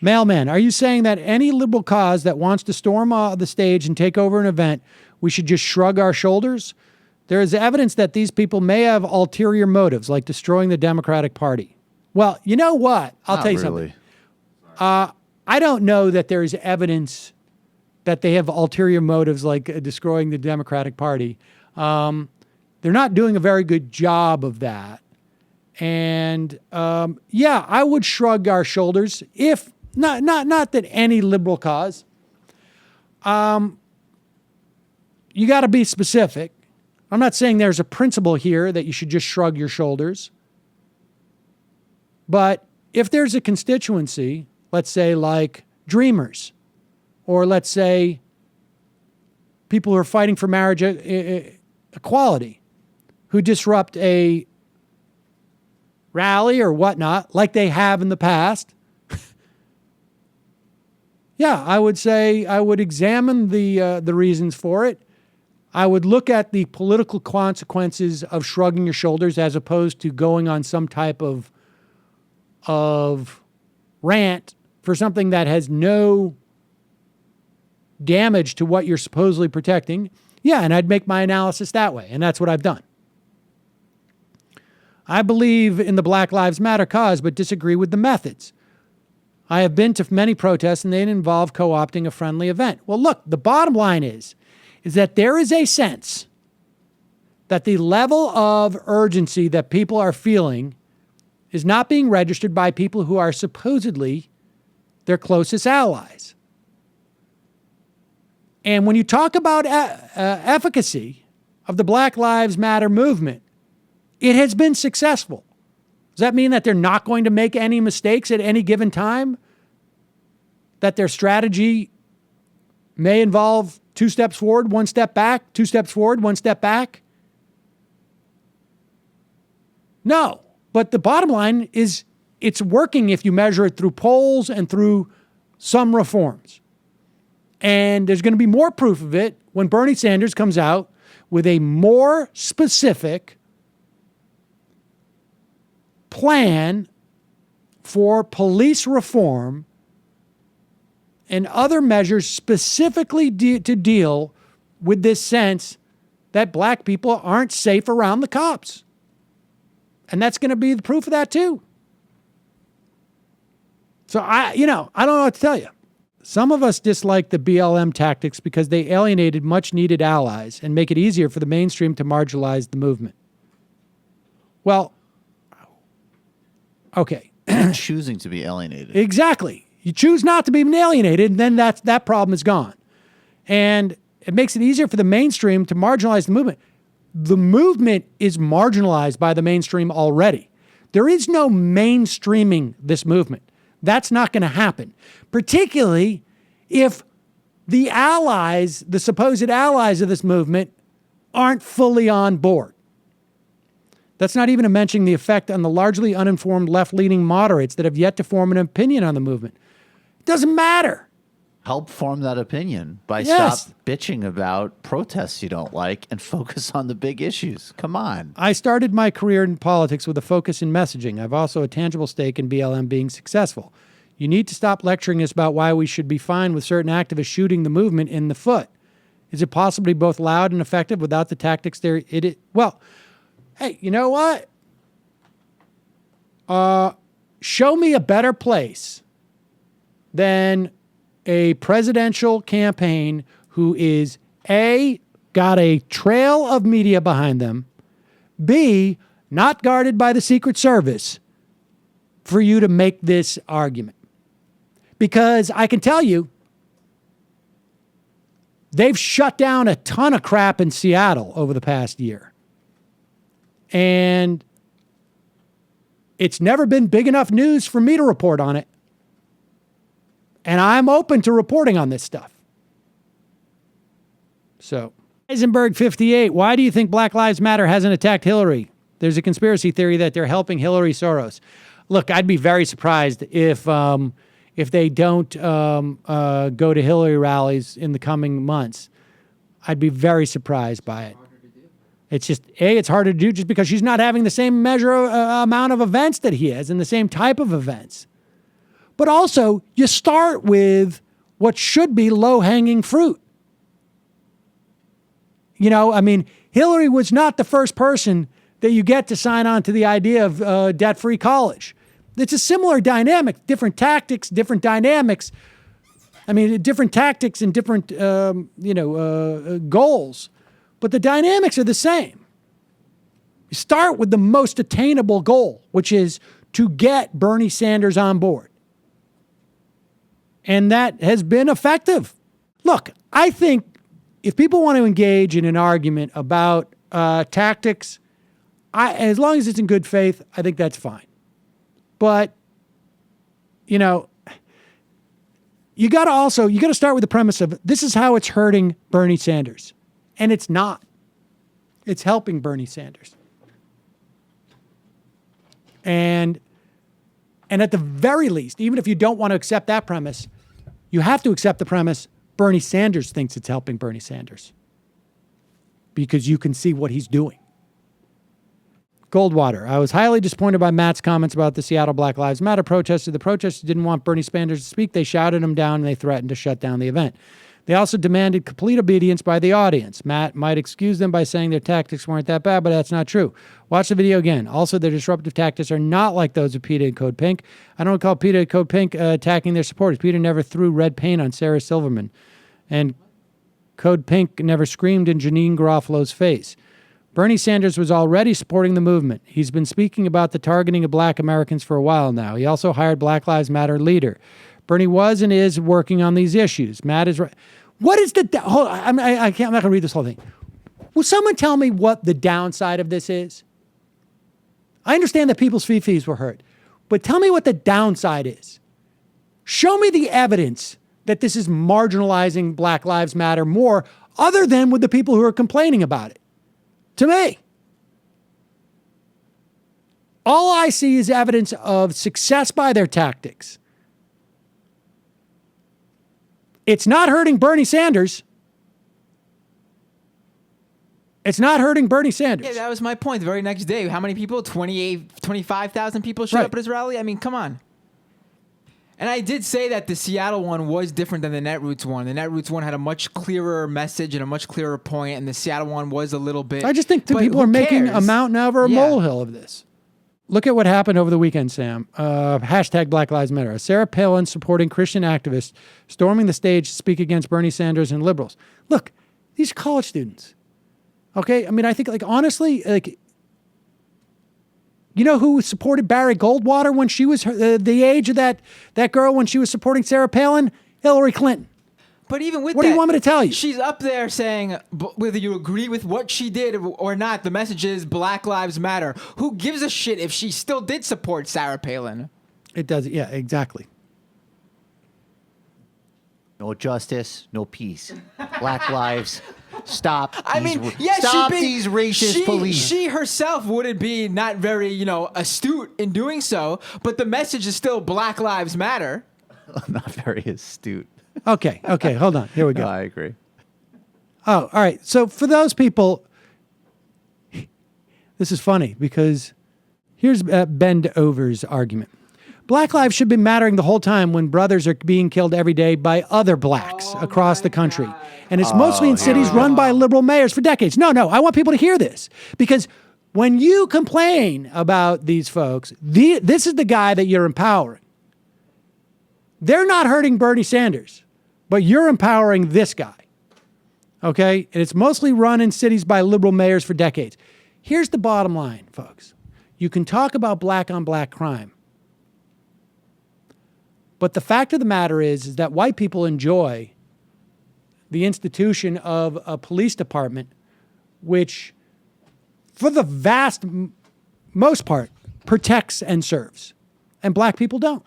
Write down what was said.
Mailman, are you saying that any liberal cause that wants to storm the stage and take over an event, we should just shrug our shoulders? There is evidence that these people may have ulterior motives, like destroying the Democratic Party. Well, you know what? I'll tell you something. I don't know that there is evidence that they have ulterior motives, like destroying the Democratic Party. They're not doing a very good job of that. And yeah, I would shrug our shoulders if not that any liberal cause. You got to be specific. I'm not saying there's a principle here that you should just shrug your shoulders. But if there's a constituency, let's say like Dreamers, or let's say people who are fighting for marriage equality, who disrupt a rally or whatnot, like they have in the past, yeah, I would say I would examine the reasons for it. I would look at the political consequences of shrugging your shoulders as opposed to going on some type of rant for something that has no damage to what you're supposedly protecting. Yeah, and I'd make my analysis that way, and that's what I've done. I believe in the Black Lives Matter cause, but disagree with the methods. I have been to many protests, and they involve co-opting a friendly event. Well, look, the bottom line is that there is a sense that the level of urgency that people are feeling is not being registered by people who are supposedly their closest allies. And when you talk about efficacy of the Black Lives Matter movement, it has been successful. Does that mean that they're not going to make any mistakes at any given time? That their strategy may involve 2 steps forward, 1 step back, 2 steps forward, 1 step back? No. But the bottom line is it's working if you measure it through polls and through some reforms. And there's going to be more proof of it when Bernie Sanders comes out with a more specific plan for police reform and other measures specifically to deal with this sense that black people aren't safe around the cops. And that's going to be the proof of that too. So I don't know what to tell you. Some of us dislike the BLM tactics because they alienated much needed allies and make it easier for the mainstream to marginalize the movement. Well, okay. You're choosing to be alienated. Exactly. You choose not to be alienated, and then that problem is gone. And it makes it easier for the mainstream to marginalize the movement. The movement is marginalized by the mainstream already. There is no mainstreaming this movement. That's not going to happen, particularly if the allies, the supposed allies of this movement, aren't fully on board. That's not even mentioning the effect on the largely uninformed left-leaning moderates that have yet to form an opinion on the movement. It doesn't matter. Help form that opinion by stop bitching about protests you don't like and focus on the big issues. Come on. I started my career in politics with a focus in messaging. I've also a tangible stake in BLM being successful. You need to stop lecturing us about why we should be fine with certain activists shooting the movement in the foot. Is it possible to be both loud and effective without the tactics there? Well, hey, you know what? Show me a better place than a presidential campaign who is A, got a trail of media behind them, B, not guarded by the Secret Service, for you to make this argument. Because I can tell you, they've shut down a ton of crap in Seattle over the past year. And it's never been big enough news for me to report on it. And I'm open to reporting on this stuff. So, Eisenberg 58, why do you think Black Lives Matter hasn't attacked Hillary? There's a conspiracy theory that they're helping Hillary Soros. Look, I'd be very surprised if they don't go to Hillary rallies in the coming months. I'd be very surprised by it. It's just, it's harder to do just because she's not having the same amount of events that he has and the same type of events. But also, you start with what should be low-hanging fruit. You know, I mean, Hillary was not the first person that you get to sign on to the idea of debt-free college. It's a similar dynamic, different tactics, different dynamics. I mean, different tactics and different, goals. But the dynamics are the same. You start with the most attainable goal, which is to get Bernie Sanders on board. And that has been effective. Look, I think if people want to engage in an argument about tactics, as long as it's in good faith, I think that's fine. But, you got to start with the premise of this is how it's hurting Bernie Sanders. And it's not. It's helping Bernie Sanders. And at the very least, even if you don't want to accept that premise, you have to accept the premise Bernie Sanders thinks it's helping Bernie Sanders. Because you can see what he's doing. Goldwater. I was highly disappointed by Matt's comments about the Seattle Black Lives Matter protesters. The protesters didn't want Bernie Sanders to speak. They shouted him down and they threatened to shut down the event. They also demanded complete obedience by the audience. Matt might excuse them by saying their tactics weren't that bad, but that's not true. Watch the video again. Also, their disruptive tactics are not like those of PETA and Code Pink. I don't recall PETA and Code Pink attacking their supporters. PETA never threw red paint on Sarah Silverman. And Code Pink never screamed in Janine Garofalo's face. Bernie Sanders was already supporting the movement. He's been speaking about the targeting of black Americans for a while now. He also hired Black Lives Matter leader. Bernie was and is working on these issues. Matt is right. What is the... Hold on, I'm not going to read this whole thing. Will someone tell me what the downside of this is? I understand that people's fees were hurt, but tell me what the downside is. Show me the evidence that this is marginalizing Black Lives Matter more other than with the people who are complaining about it. To me. All I see is evidence of success by their tactics. It's not hurting Bernie Sanders. It's not hurting Bernie Sanders. Yeah, that was my point. The very next day, how many people? 25,000 people showed up at his rally? I mean, come on. And I did say that the Seattle one was different than the Netroots one. The Netroots one had a much clearer message and a much clearer point, and the Seattle one was a little bit... I just think people are making a mountain out of a molehill of this. Look at what happened over the weekend, Sam. Hashtag Black Lives Matter. Sarah Palin supporting Christian activists storming the stage to speak against Bernie Sanders and liberals. Look, these are college students. Okay? I mean, I think, honestly, you know who supported Barry Goldwater when she was the age of that girl when she was supporting Sarah Palin? Hillary Clinton. But even with what do you want me to tell you? She's up there saying, whether you agree with what she did or not, the message is Black Lives Matter. Who gives a shit if she still did support Sarah Palin? It does. Yeah, exactly. No justice, no peace. Black lives. Stop. Stop these racist police. She herself wouldn't be not very, astute in doing so, but the message is still Black Lives Matter. Not very astute. Okay, hold on. Here we go. No, I agree. Oh, all right. So for those people, this is funny because here's Bend Over's argument. Black lives should be mattering the whole time when brothers are being killed every day by other blacks across the country. And it's mostly in cities run by liberal mayors for decades. No, I want people to hear this because when you complain about these folks, this is the guy that you're empowering. They're not hurting Bernie Sanders, but you're empowering this guy. Okay? And it's mostly run in cities by liberal mayors for decades. Here's the bottom line, folks. You can talk about black on black crime. But the fact of the matter is that white people enjoy the institution of a police department, which, for the vast most part, protects and serves. And black people don't.